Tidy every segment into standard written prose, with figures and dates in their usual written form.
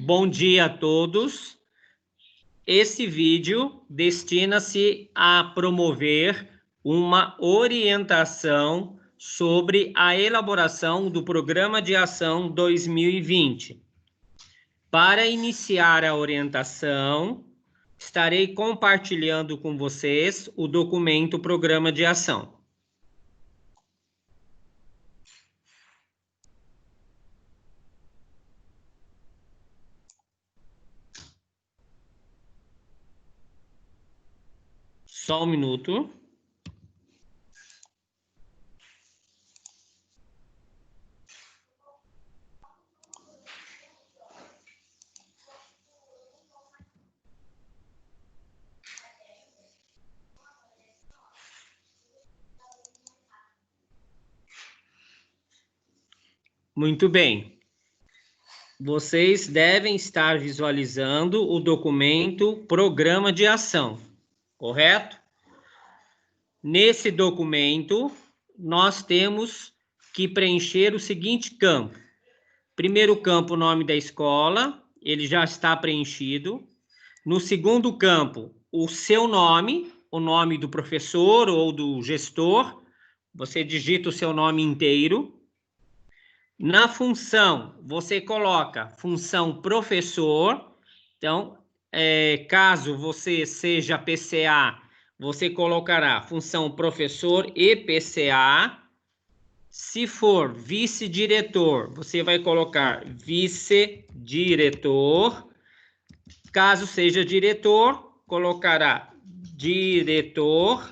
bom dia a todos. Esse vídeo destina-se a promover uma orientação sobre a elaboração do Programa de Ação 2020. Para iniciar a orientação, estarei compartilhando com vocês o documento Programa de Ação. Só um minuto. Muito bem. Vocês devem estar visualizando o documento Programa de Ação, correto? Nesse documento, nós temos que preencher o seguinte campo. Primeiro campo, o nome da escola, ele já está preenchido. No segundo campo, o seu nome, o nome do professor ou do gestor, você digita o seu nome inteiro. Na função, você coloca função professor. Então, caso você seja PCA, você colocará função professor e PCA. Se for vice-diretor, você vai colocar vice-diretor. Caso seja diretor, colocará diretor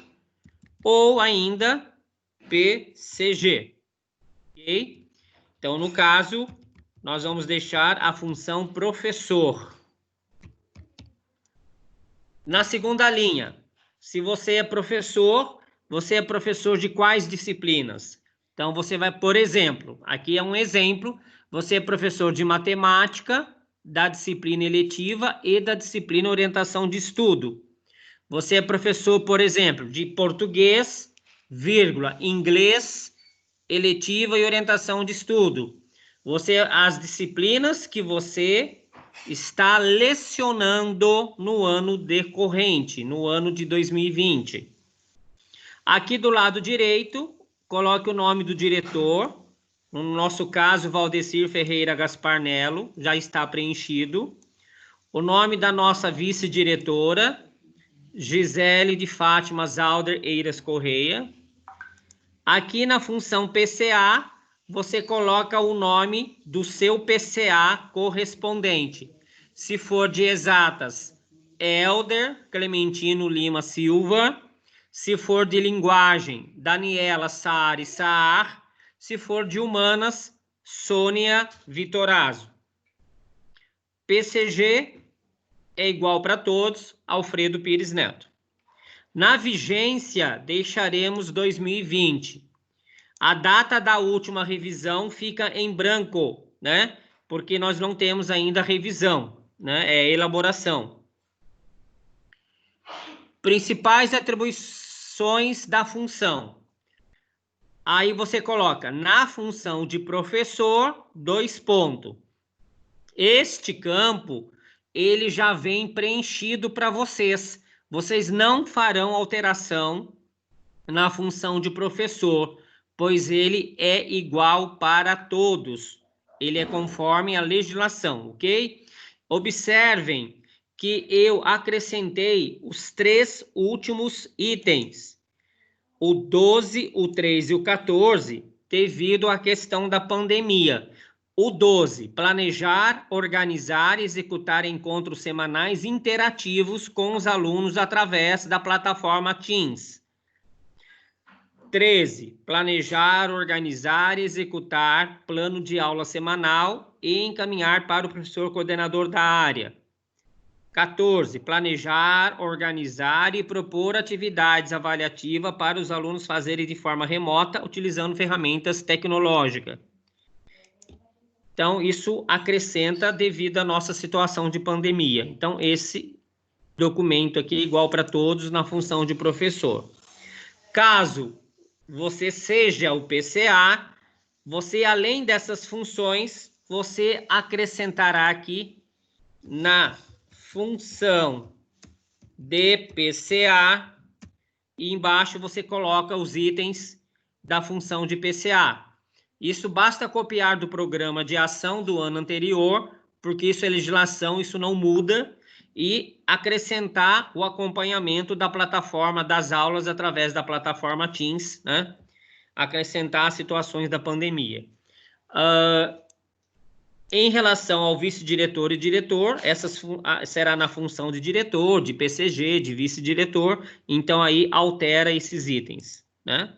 ou ainda PCG. Ok? Então, no caso, nós vamos deixar a função professor. Na segunda linha, se você é professor de quais disciplinas? Então, você vai, por exemplo, aqui é um exemplo, você é professor de matemática, da disciplina eletiva e da disciplina orientação de estudo. Você é professor, por exemplo, de português, inglês, eletiva e orientação de estudo. As disciplinas que você está lecionando no ano decorrente, no ano de 2020. Aqui do lado direito, coloque o nome do diretor. No nosso caso, Valdecir Ferreira Gaspar Nelo, já está preenchido. O nome da nossa vice-diretora, Gisele de Fátima Zalder Eiras Correia. Aqui na função PCA, você coloca o nome do seu PCA correspondente. Se for de exatas, Helder Clementino Lima Silva. Se for de linguagem, Daniela Saari Saar. Se for de humanas, Sônia Vitorazzo. PCG é igual para todos, Alfredo Pires Neto. Na vigência, deixaremos 2020. A data da última revisão fica em branco, né? Porque nós não temos ainda revisão, né? É elaboração. Principais atribuições da função. Aí você coloca na função de professor, 2 pontos. Este campo, ele já vem preenchido para vocês. Vocês não farão alteração na função de professor, pois ele é igual para todos. Ele é conforme a legislação, ok? Observem que eu acrescentei os 3 últimos itens. O 12, o 13 e o 14, devido à questão da pandemia. O 12, planejar, organizar e executar encontros semanais interativos com os alunos através da plataforma Teams. 13, planejar, organizar e executar plano de aula semanal e encaminhar para o professor coordenador da área. 14, planejar, organizar e propor atividades avaliativas para os alunos fazerem de forma remota, utilizando ferramentas tecnológicas. Então, isso acrescenta devido à nossa situação de pandemia. Então, esse documento aqui é igual para todos na função de professor. Caso você seja o PCA, você, além dessas funções, você acrescentará aqui na função de PCA e embaixo você coloca os itens da função de PCA. Isso basta copiar do programa de ação do ano anterior, porque isso é legislação, isso não muda, e acrescentar o acompanhamento da plataforma das aulas através da plataforma Teams, né? Acrescentar as situações da pandemia. Em relação ao vice-diretor e diretor, será na função de diretor, de PCG, de vice-diretor, então aí altera esses itens, né?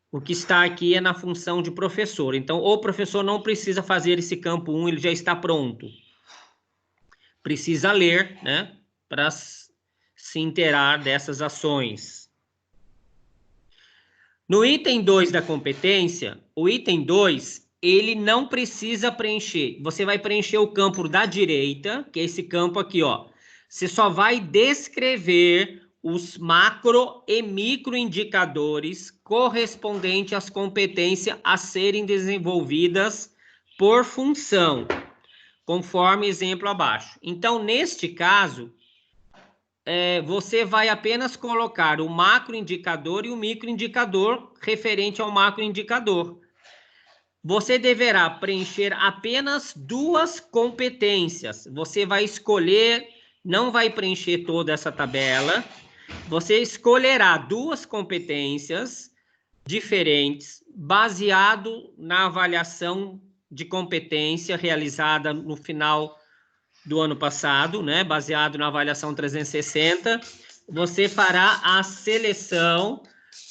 O que está aqui é na função de professor, então o professor não precisa fazer esse campo 1, ele já está pronto. Precisa ler, né, para se inteirar dessas ações. No item 2 da competência, o item 2, ele não precisa preencher. Você vai preencher o campo da direita, que é esse campo aqui, ó. Você só vai descrever os macro e micro indicadores correspondentes às competências a serem desenvolvidas por função, conforme exemplo abaixo. Então, neste caso, você vai apenas colocar o macroindicador e o microindicador referente ao macroindicador. Você deverá preencher apenas 2 competências. Você vai escolher, não vai preencher toda essa tabela. Você escolherá 2 competências diferentes, baseado na avaliação de competência realizada no final do ano passado, né? Baseado na avaliação 360, você fará a seleção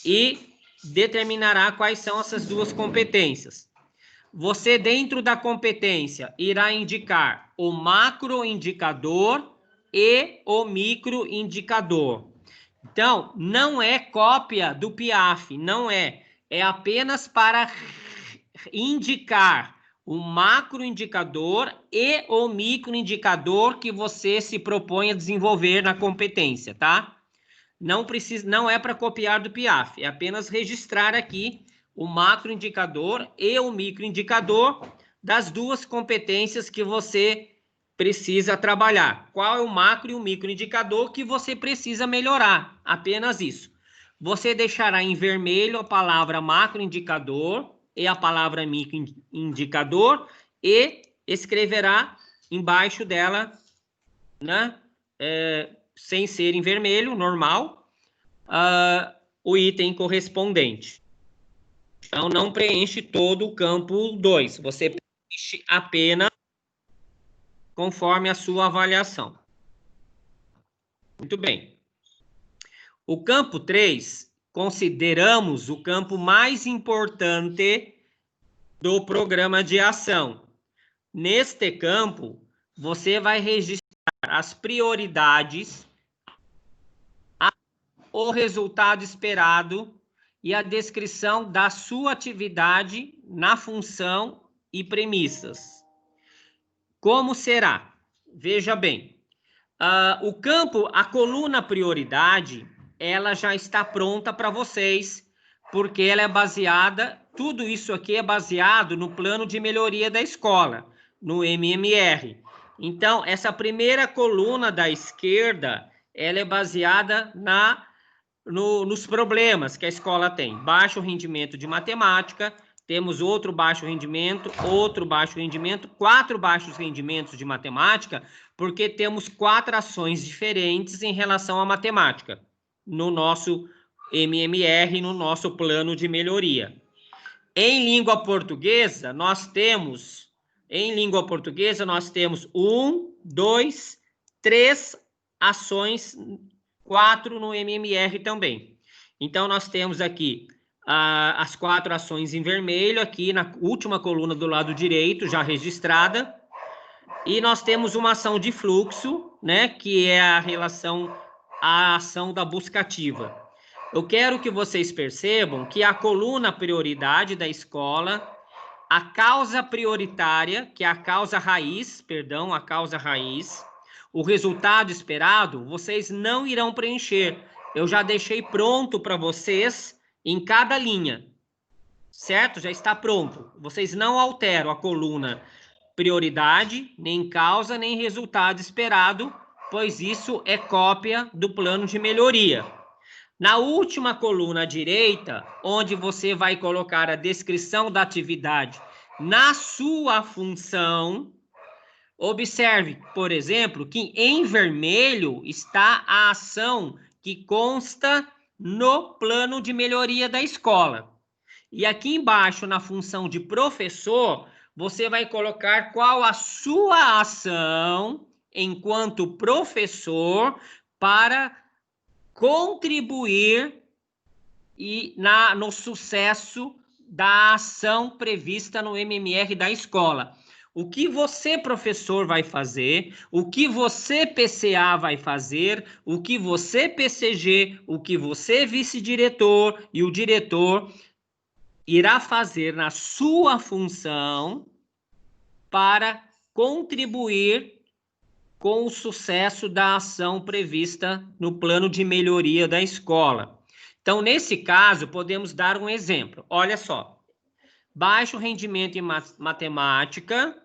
e determinará quais são essas 2 competências. Você, dentro da competência, irá indicar o macroindicador e o microindicador. Então, não é cópia do PIAF, não é. É apenas para indicar o macroindicador e o microindicador que você se propõe a desenvolver na competência, tá? Não precisa, não é para copiar do PIAF, é apenas registrar aqui o macroindicador e o microindicador das 2 competências que você precisa trabalhar. Qual é o macro e o microindicador que você precisa melhorar? Apenas isso. Você deixará em vermelho a palavra macroindicador e a palavra microindicador e escreverá embaixo dela, né, sem ser em vermelho, normal, o item correspondente. Então, não preenche todo o campo 2, você preenche apenas conforme a sua avaliação. Muito bem. O campo 3, consideramos o campo mais importante do programa de ação. Neste campo, você vai registrar as prioridades, o resultado esperado e a descrição da sua atividade na função e premissas. Como será? Veja bem, o campo, a coluna prioridade, ela já está pronta para vocês, porque ela é baseada, tudo isso aqui é baseado no plano de melhoria da escola, no MMR. Então, essa primeira coluna da esquerda, ela é baseada nos problemas que a escola tem. Baixo rendimento de matemática, temos outro baixo rendimento, 4 baixos rendimentos de matemática, porque temos 4 ações diferentes em relação à matemática, no nosso MMR, no nosso plano de melhoria. Em língua portuguesa, nós temos 1, 2, 3 ações, 4 no MMR também. Então, nós temos aqui as 4 ações em vermelho, aqui na última coluna do lado direito, já registrada. E nós temos uma ação de fluxo, né, que é a ação da busca ativa. Eu quero que vocês percebam que a coluna prioridade da escola, a causa prioritária, que é a causa raiz, o resultado esperado, vocês não irão preencher. Eu já deixei pronto para vocês em cada linha, certo? Já está pronto. Vocês não alteram a coluna prioridade, nem causa, nem resultado esperado, pois isso é cópia do plano de melhoria. Na última coluna à direita, onde você vai colocar a descrição da atividade na sua função, observe, por exemplo, que em vermelho está a ação que consta no plano de melhoria da escola. E aqui embaixo, na função de professor, você vai colocar qual a sua ação enquanto professor para contribuir no sucesso da ação prevista no MMR da escola. O que você, professor, vai fazer, o que você, PCA, vai fazer, o que você, PCG, o que você, vice-diretor e o diretor irá fazer na sua função para contribuir com o sucesso da ação prevista no plano de melhoria da escola. Então, nesse caso, podemos dar um exemplo. Olha só. Baixo rendimento em matemática.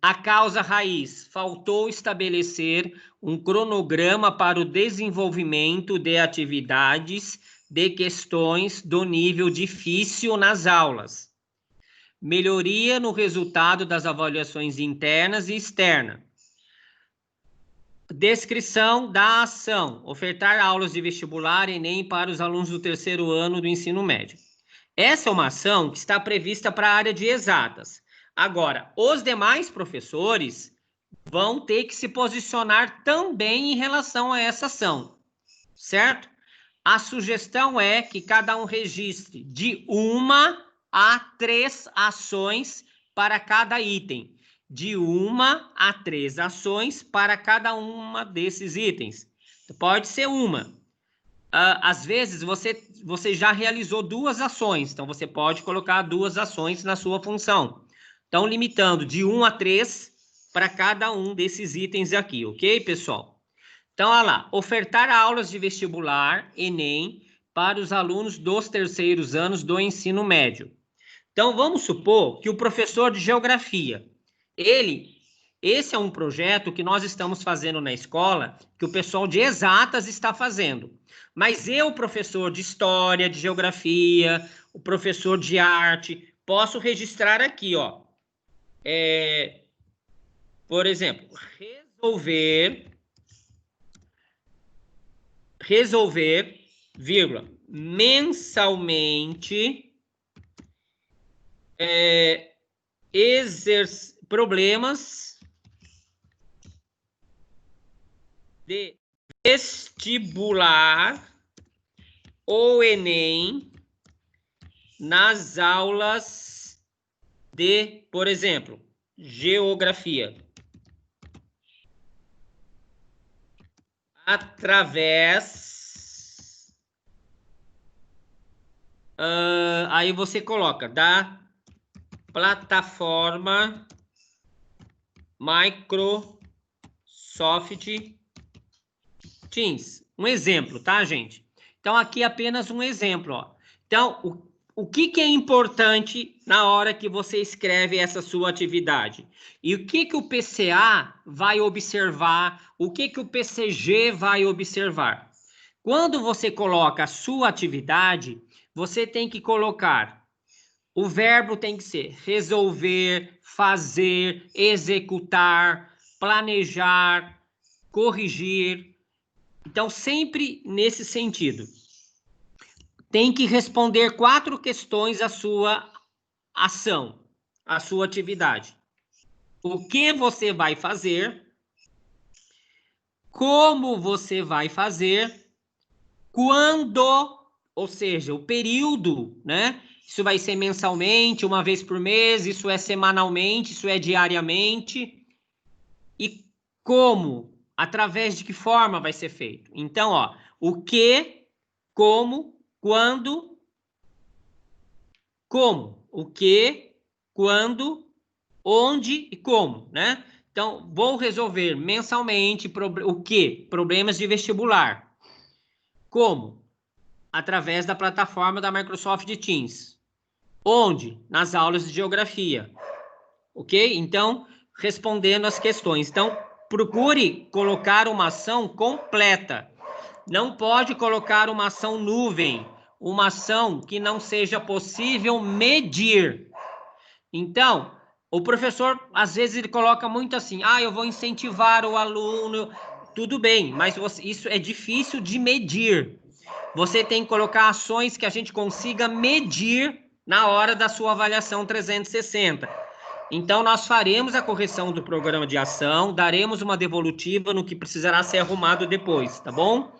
A causa raiz: faltou estabelecer um cronograma para o desenvolvimento de atividades de questões do nível difícil nas aulas. Melhoria no resultado das avaliações internas e externas. Descrição da ação: ofertar aulas de vestibular e ENEM para os alunos do terceiro ano do ensino médio. Essa é uma ação que está prevista para a área de exatas. Agora, os demais professores vão ter que se posicionar também em relação a essa ação, certo? A sugestão é que cada um registre de 1 a 3 ações para cada item. De 1 a 3 ações para cada uma desses itens. Pode ser uma. Às vezes, você já realizou 2 ações, então você pode colocar 2 ações na sua função. Então, limitando de 1 a 3 para cada um desses itens aqui, ok, pessoal? Então, olha lá, ofertar aulas de vestibular, ENEM, para os alunos dos terceiros anos do ensino médio. Então, vamos supor que o professor de geografia, esse é um projeto que nós estamos fazendo na escola, que o pessoal de exatas está fazendo. Mas eu, professor de história, de geografia, o professor de arte, posso registrar aqui, ó. Por exemplo, resolver, vírgula, mensalmente, problemas de vestibular ou ENEM nas aulas de, por exemplo, geografia, através, aí você coloca da plataforma Microsoft Teams. Um exemplo, tá, gente? Então, aqui apenas um exemplo, ó. Então, o que é importante na hora que você escreve essa sua atividade? E o que o PCA vai observar? O que o PCG vai observar? Quando você coloca a sua atividade, você tem que colocar, o verbo tem que ser resolver, fazer, executar, planejar, corrigir. Então, sempre nesse sentido. Tem que responder 4 questões à sua ação, à sua atividade. O que você vai fazer? Como você vai fazer? Quando, ou seja, o período, né? Isso vai ser mensalmente, uma vez por mês, isso é semanalmente, isso é diariamente. E como? Através de que forma vai ser feito? Então, ó, o que, como, quando, como? O que, quando, onde e como, né? Então, vou resolver mensalmente o que? Problemas de vestibular. Como? Através da plataforma da Microsoft Teams. Onde? Nas aulas de geografia. ok? Então, respondendo as questões. Então, procure colocar uma ação completa. Não pode colocar uma ação nuvem, uma ação que não seja possível medir. Então, o professor, às vezes, ele coloca muito assim, eu vou incentivar o aluno, tudo bem, mas isso é difícil de medir. Você tem que colocar ações que a gente consiga medir na hora da sua avaliação 360. Então, nós faremos a correção do programa de ação, daremos uma devolutiva no que precisará ser arrumado depois, tá bom?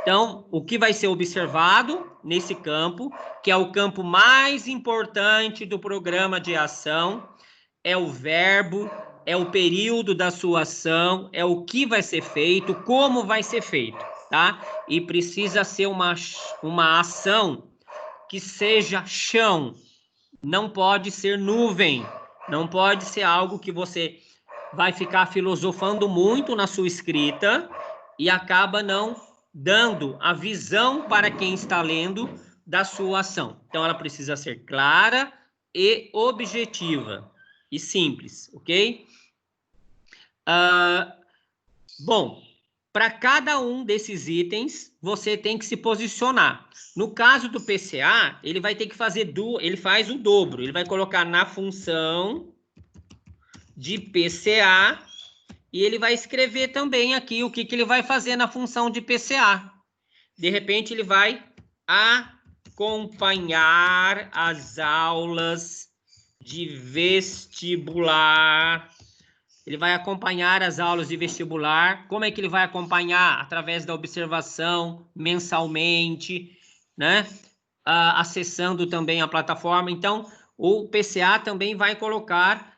Então, o que vai ser observado nesse campo, que é o campo mais importante do programa de ação, é o verbo, é o período da sua ação, é o que vai ser feito, como vai ser feito, tá? E precisa ser uma ação que seja chão, não pode ser nuvem, não pode ser algo que você vai ficar filosofando muito na sua escrita e acaba não dando a visão para quem está lendo da sua ação. Então, ela precisa ser clara e objetiva e simples, ok? Bom, para cada um desses itens, você tem que se posicionar. No caso do PCA, ele vai ter que fazer ele faz o dobro. Ele vai colocar na função de PCA e ele vai escrever também aqui o que ele vai fazer na função de PCA. De repente, ele vai acompanhar as aulas de vestibular. Ele vai acompanhar as aulas de vestibular. Como é que ele vai acompanhar? Através da observação, mensalmente, né? Acessando também a plataforma. Então, o PCA também vai colocar,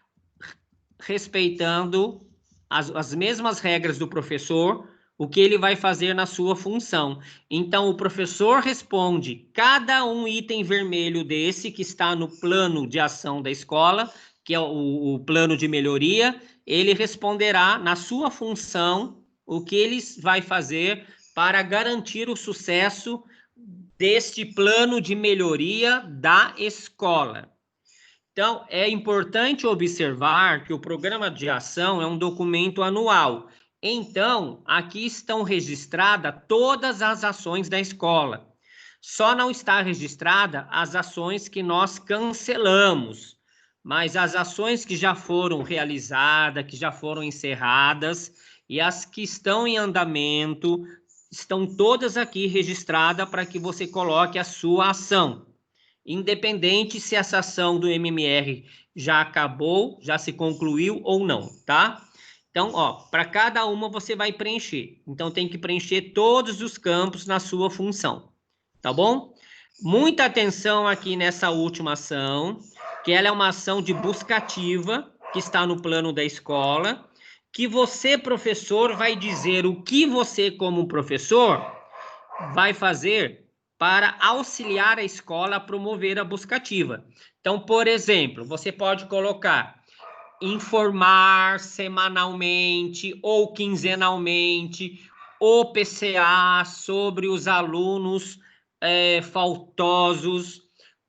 respeitando as mesmas regras do professor, o que ele vai fazer na sua função. Então, o professor responde cada um item vermelho desse que está no plano de ação da escola, que é o plano de melhoria, ele responderá na sua função o que ele vai fazer para garantir o sucesso deste plano de melhoria da escola. Então, é importante observar que o programa de ação é um documento anual. Então, aqui estão registradas todas as ações da escola. Só não está registrada as ações que nós cancelamos, mas as ações que já foram realizadas, que já foram encerradas e as que estão em andamento, estão todas aqui registradas para que você coloque a sua ação. Independente se essa ação do MMR já acabou, já se concluiu ou não, tá? Então, para cada uma você vai preencher. Então, tem que preencher todos os campos na sua função, tá bom? Muita atenção aqui nessa última ação, que ela é uma ação de busca ativa, que está no plano da escola, que você, professor, vai dizer o que você, como professor, vai fazer para auxiliar a escola a promover a busca ativa. Então, por exemplo, você pode colocar informar semanalmente ou quinzenalmente o PCA sobre os alunos faltosos,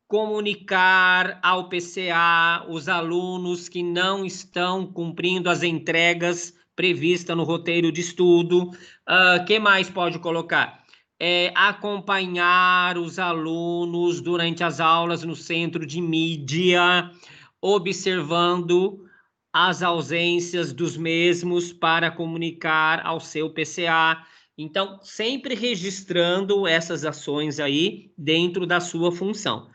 comunicar ao PCA os alunos que não estão cumprindo as entregas previstas no roteiro de estudo. Que mais pode colocar? Acompanhar os alunos durante as aulas no centro de mídia, observando as ausências dos mesmos para comunicar ao seu PCA. Então, sempre registrando essas ações aí dentro da sua função.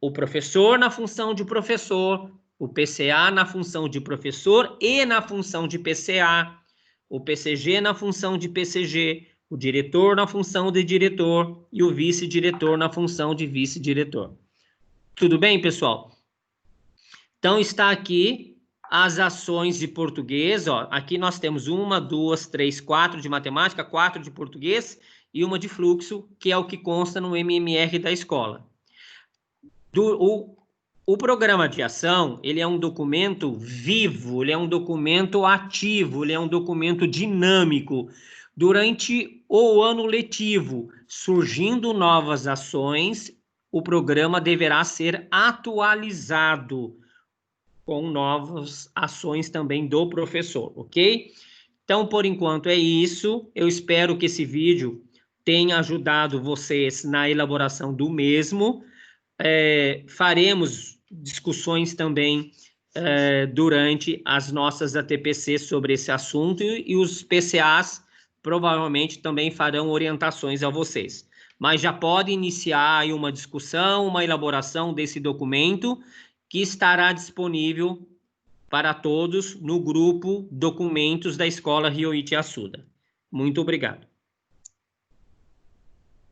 O professor na função de professor, o PCA na função de professor e na função de PCA, o PCG na função de PCG, o diretor na função de diretor e o vice-diretor na função de vice-diretor. Tudo bem, pessoal? Então, está aqui as ações de português. Aqui nós temos 1, 2, 3, 4 de matemática, 4 de português e uma de fluxo, que é o que consta no MMR da escola. O programa de ação, ele é um documento vivo, ele é um documento ativo, ele é um documento dinâmico. Durante o ano letivo, surgindo novas ações, o programa deverá ser atualizado. com novas ações também do professor, ok? Então, por enquanto é isso. Eu espero que esse vídeo tenha ajudado vocês na elaboração do mesmo. Faremos discussões também durante as nossas ATPCs sobre esse assunto e os PCAs provavelmente também farão orientações a vocês. Mas já pode iniciar aí uma discussão, uma elaboração desse documento que estará disponível para todos no grupo Documentos da Escola Ryoichi Yasuda. Muito obrigado.